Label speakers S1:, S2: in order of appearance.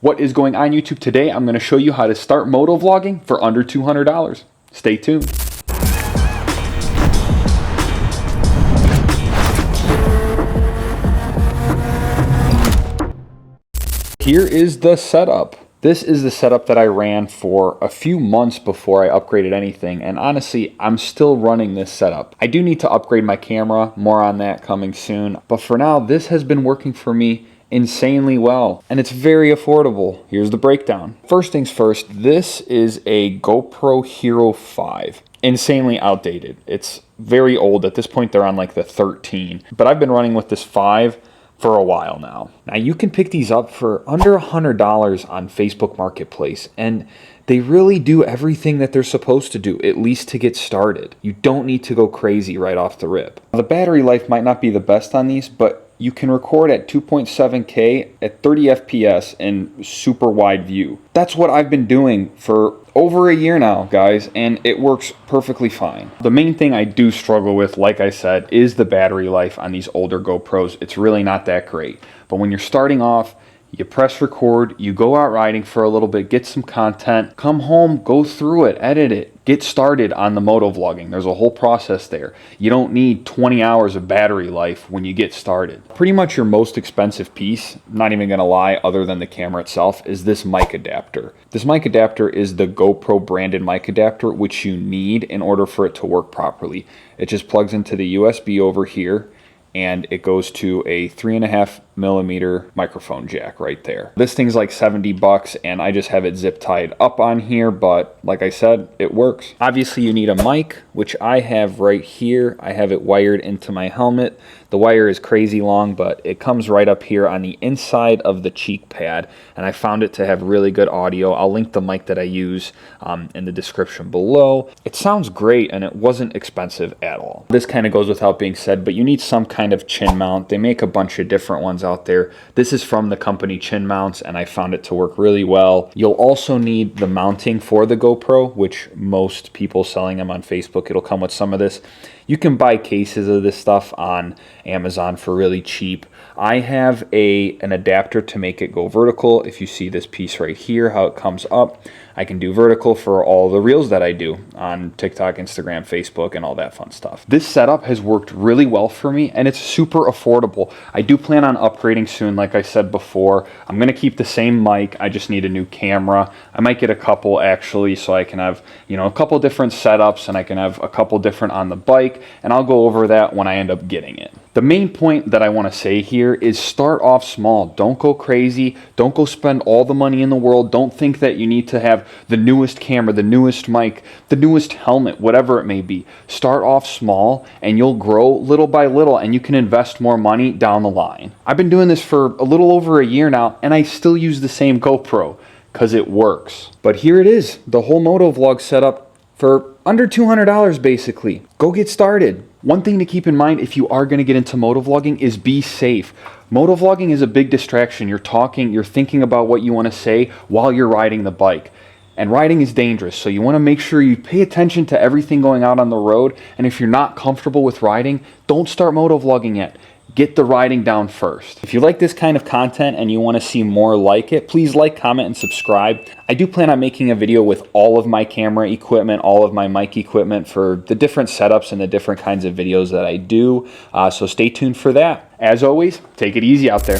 S1: What is going on, YouTube? Today I'm going to show you how to start moto-vlogging for under $200. Stay tuned. Here is the setup. This is the setup that I ran for a few months before I upgraded anything, and honestly, I'm still running this setup. I do need to upgrade my camera, more on that coming soon, but for now, this has been working for me insanely well, and it's very affordable. Here's the breakdown. First things first, this is a GoPro Hero 5. Insanely outdated. It's very old. At this point, they're on like the 13, but I've been running with this 5 for a while now. Now you can pick these up for under $100 on Facebook Marketplace, and they really do everything that they're supposed to do, at least to get started. You don't need to go crazy right off the rip. The battery life might not be the best on these, but you can record at 2.7K at 30 FPS in super wide view. That's what I've been doing for over a year now, guys, and it works perfectly fine. The main thing I do struggle with, like I said, is the battery life on these older GoPros. It's really not that great. But when you're starting off, you press record, you go out riding for a little bit, get some content, come home, go through it, edit it, get started on the moto-vlogging. There's a whole process there. You don't need 20 hours of battery life when you get started. Pretty much your most expensive piece, not even gonna lie, other than the camera itself, is this mic adapter. This mic adapter is the GoPro branded mic adapter, which you need in order for it to work properly. It just plugs into the USB over here, and it goes to a 3.5mm microphone jack right there. This thing's like 70 bucks, and I just have it zip tied up on here, but like I said, it works. Obviously you need a mic, which I have right here. I have it wired into my helmet. The wire is crazy long, but it comes right up here on the inside of the cheek pad, and I found it to have really good audio. I'll link the mic that I use in the description below. It sounds great, and it wasn't expensive at all. This kind of goes without being said, but you need some kind of chin mount. They make a bunch of different ones out there. This is from the company Chin Mounts, and I found it to work really well. You'll also need the mounting for the GoPro, which most people selling them on Facebook, it'll come with some of this. You can buy cases of this stuff on Amazon for really cheap. I have an adapter to make it go vertical. If you see this piece right here, how it comes up, I can do vertical for all the reels that I do on TikTok, Instagram, Facebook, and all that fun stuff. This setup has worked really well for me, and it's super affordable. I do plan on upgrading soon, like I said before. I'm gonna keep the same mic, I just need a new camera. I might get a couple actually, so I can have, you know, a couple different setups, and I can have a couple different on the bike, and I'll go over that when I end up getting it. The main point that I want to say here is start off small. Don't go crazy. Don't go spend all the money in the world. Don't think that you need to have the newest camera, the newest mic, the newest helmet, whatever it may be. Start off small and you'll grow little by little, and you can invest more money down the line. I've been doing this for a little over a year now, and I still use the same GoPro because it works. But here it is, the whole Moto-Vlog setup for under $200 basically. Go get started. One thing to keep in mind if you are going to get into motovlogging is be safe. Motovlogging is a big distraction. You're talking, you're thinking about what you want to say while you're riding the bike. And riding is dangerous, so you want to make sure you pay attention to everything going out on the road. And if you're not comfortable with riding, don't start motovlogging yet. Get the riding down first. If you like this kind of content and you want to see more like it, please like, comment, and subscribe. I do plan on making a video with all of my camera equipment, all of my mic equipment for the different setups and the different kinds of videos that I do. So stay tuned for that. As always, take it easy out there.